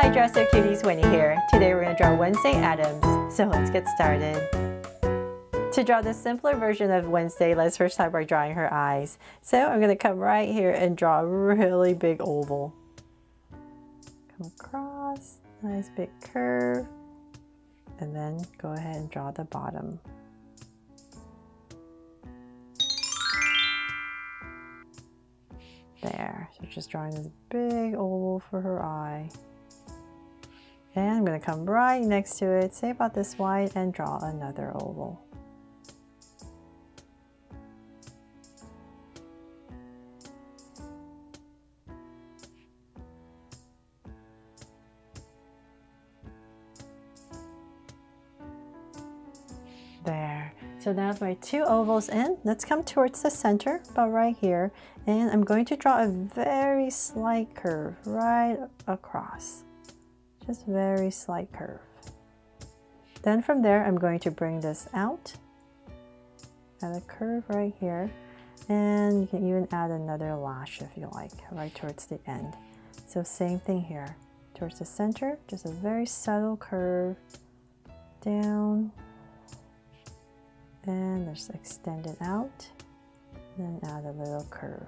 Hi Dresser Cuties, Winnie here. Today we're going to draw Wednesday Addams, so let's get started. To draw the simpler version of Wednesday, let's first start by drawing her eyes. So I'm going to come right here and draw a really big oval. Come across, nice big curve, and then go ahead and draw the bottom. There, so just drawing this big oval for her eye. And I'm going to come right next to it, say about this wide, and draw another oval. There. So now with my two ovals in, let's come towards the center, about right here. And I'm going to draw a very slight curve right across. Just very slight curve. Then from there, I'm going to bring this out. Add a curve right here. And you can even add another lash if you like, right towards the end. So same thing here. Towards the center, just a very subtle curve. Down. And just extend it out, then add a little curve.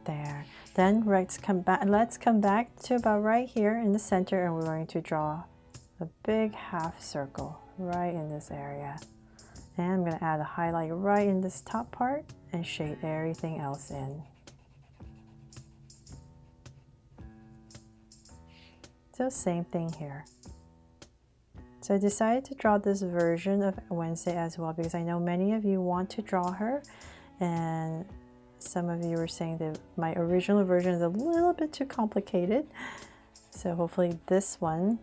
There. Then let's come back to about right here in the center, and we're going to draw a big half circle right in this area. And I'm going to add a highlight right in this top part and shade everything else in. So same thing here. So I decided to draw this version of Wednesday as well because I know many of you want to draw her, and some of you were saying that my original version is a little bit too complicated. So hopefully this one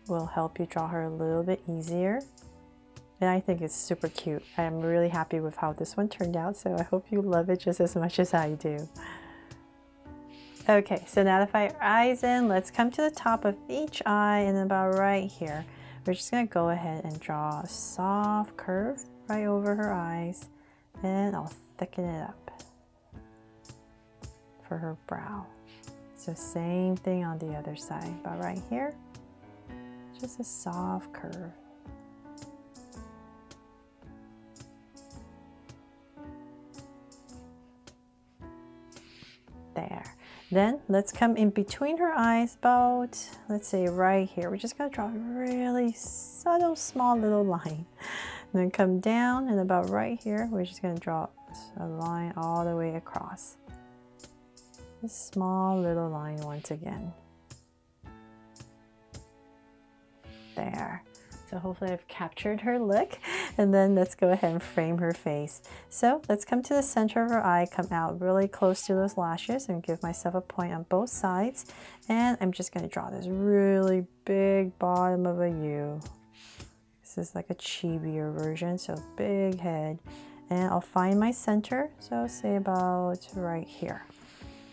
will help you draw her a little bit easier. And I think it's super cute. I'm really happy with how this one turned out, so I hope you love it just as much as I do. Okay, so now to find our eyes in, let's come to the top of each eye and about right here. We're just going to go ahead and draw a soft curve right over her eyes, and I'll thicken it up for her brow. So same thing on the other side, about right here, just a soft curve. There. Then let's come in between her eyes about, let's say right here. We're just going to draw a really subtle, small little line. And then come down, and about right here, we're just going to draw a line all the way across. A small little line once again. There. So hopefully I've captured her look, and then let's go ahead and frame her face. So let's come to the center of her eye, come out really close to those lashes and give myself a point on both sides. And I'm just going to draw this really big bottom of a U. This is like a chibi version, so big head. And I'll find my center, so say about right here.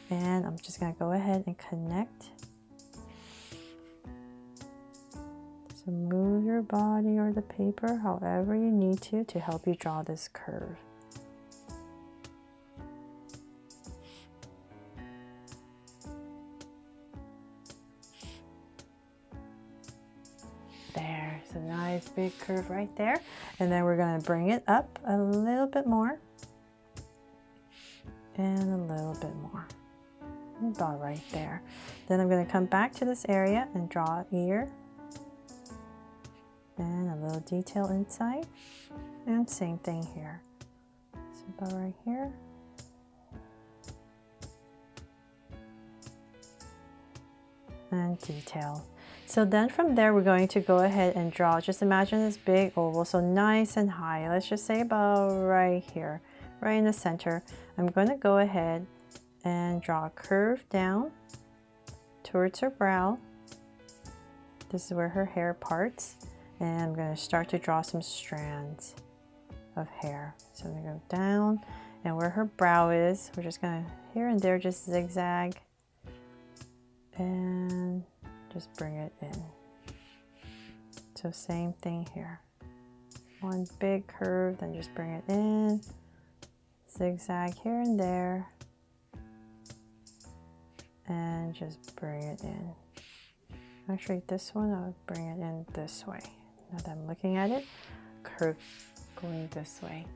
And I'm just going to go ahead and connect. So move your body or the paper however you need to help you draw this curve. There, so nice big curve right there. And then we're going to bring it up a little bit more. And a little bit more. About right there. Then I'm going to come back to this area and draw an ear. And a little detail inside, and same thing here. So about right here. And detail. So then from there, we're going to go ahead and draw, just imagine this big oval, so nice and high. Let's just say about right here, right in the center. I'm going to go ahead and draw a curve down towards her brow. This is where her hair parts. And I'm going to start to draw some strands of hair. So I'm going to go down, and where her brow is, we're just going to here and there just zigzag and just bring it in. So same thing here. One big curve, then just bring it in, zigzag here and there, and just bring it in. Actually, this one, I'll bring it in this way. Now that I'm looking at it, curve going this way.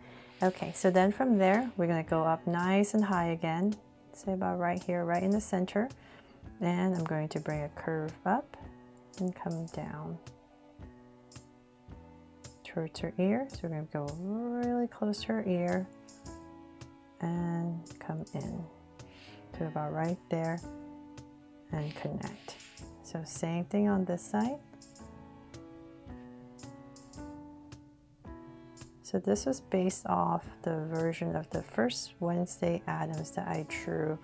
Okay, so then from there, we're gonna go up nice and high again. Say about right here, right in the center. And I'm going to bring a curve up and come down towards her ear. So we're gonna go really close to her ear and come in to about right there and connect. So same thing on this side. So this was based off the version of the first Wednesday Addams that I drew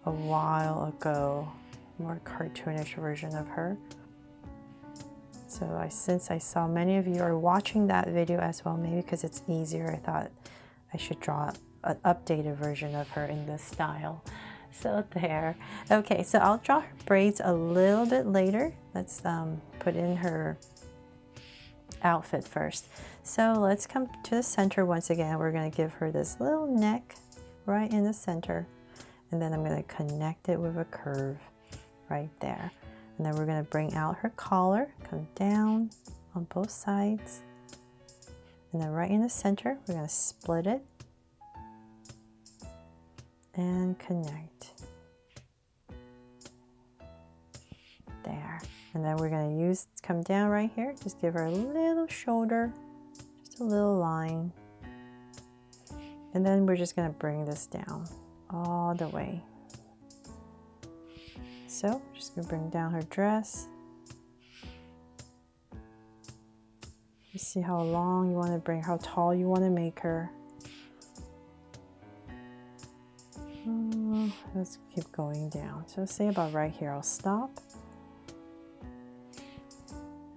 a while ago, more cartoonish version of her. So since I saw many of you are watching that video as well, maybe because it's easier, I thought I should draw an updated version of her in this style. So there. Okay, so I'll draw her braids a little bit later. Let's put in her outfit first. So let's come to the center once again. We're going to give her this little neck right in the center, and then I'm going to connect it with a curve right there. And then we're going to bring out her collar, come down on both sides, and then right in the center we're going to split it and connect there. And then we're going to come down right here, just give her a little shoulder, just a little line, and then we're just going to bring this down all the way. So just going to bring down her dress. You see how long you want to bring, how tall you want to make her. Let's keep going down. So say about right here, I'll stop.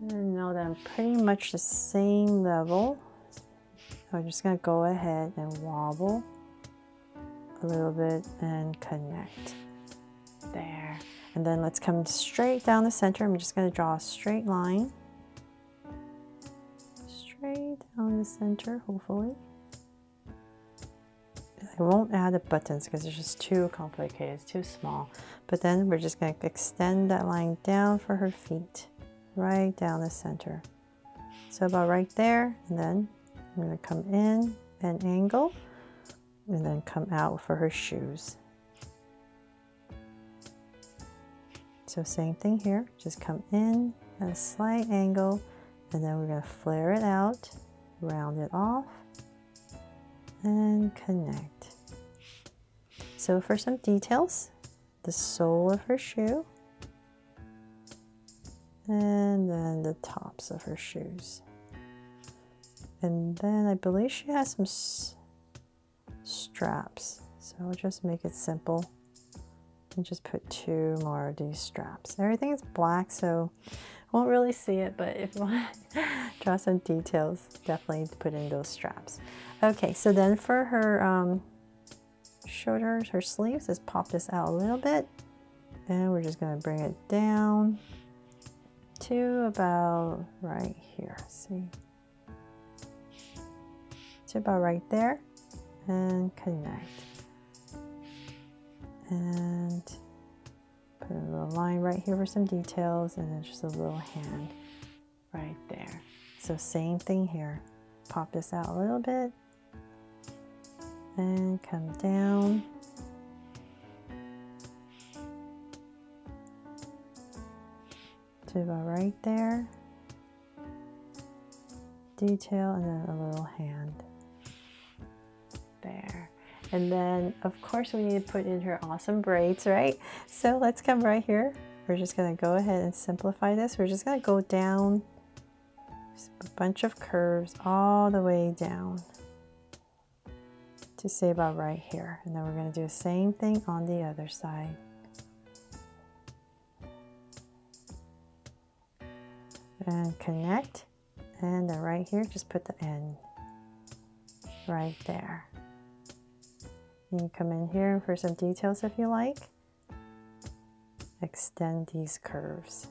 And now that I'm pretty much the same level, I'm just going to go ahead and wobble a little bit and connect there. And then let's come straight down the center. I'm just going to draw a straight line. Straight down the center, hopefully. I won't add the buttons because it's just too complicated, it's too small. But then we're just going to extend that line down for her feet, right down the center. So about right there, and then I'm going to come in and angle, and then come out for her shoes. So same thing here, just come in at a slight angle, and then we're going to flare it out, round it off, and connect. So for some details, the sole of her shoe, and then the tops of her shoes. And then I believe she has some straps, so I'll just make it simple and just put 2 more of these straps. Everything is black, so won't really see it, but if you want to draw some details, definitely put in those straps. Okay, so then for her shoulders, her sleeves, let's pop this out a little bit, and we're just going to bring it down to about right here. See, to about right there, and connect, and put a little line right here for some details, and then just a little hand right there. So same thing here, pop this out a little bit and come down to about right there, detail, and then a little hand there. And then of course we need to put in her awesome braids, right? So let's come right here. We're just going to go ahead and simplify this. We're just going to go down a bunch of curves all the way down to say about right here, and then we're going to do the same thing on the other side. And connect, and then right here just put the end right there. You can come in here for some details if you like. Extend these curves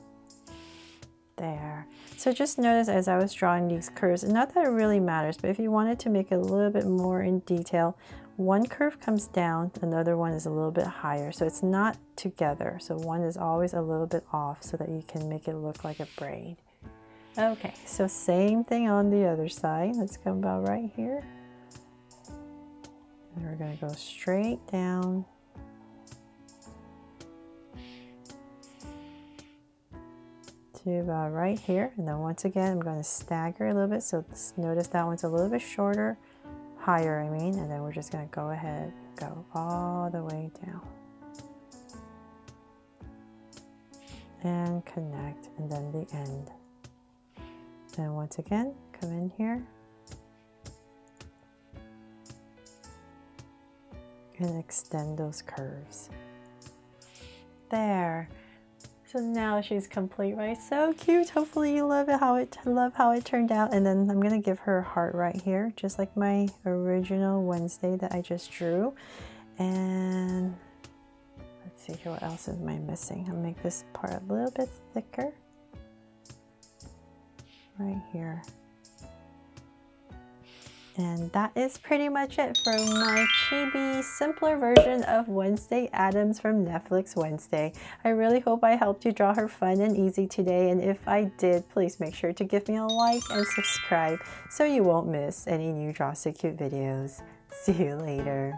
there. So just notice as I was drawing these curves, and not that it really matters, but if you wanted to make it a little bit more in detail, one curve comes down, another one is a little bit higher, so it's not together. So one is always a little bit off so that you can make it look like a braid. Okay, so same thing on the other side. Let's come about right here. And we're going to go straight down. To about right here. And then once again, I'm going to stagger a little bit. So notice that one's a little bit shorter, higher, I mean. And then we're just going to go ahead, go all the way down. And connect, and then the end. And once again, come in here and extend those curves. There. So now she's complete, right? So cute. Hopefully you love it, how it turned out. And then I'm gonna give her a heart right here, just like my original Wednesday that I just drew. And let's see here, what else am I missing? I'll make this part a little bit thicker. Right here. And that is pretty much it for my chibi simpler version of Wednesday Addams from Netflix Wednesday. I really hope I helped you draw her fun and easy today, and if I did, please make sure to give me a like and subscribe so you won't miss any new Draw So Cute videos. See you later.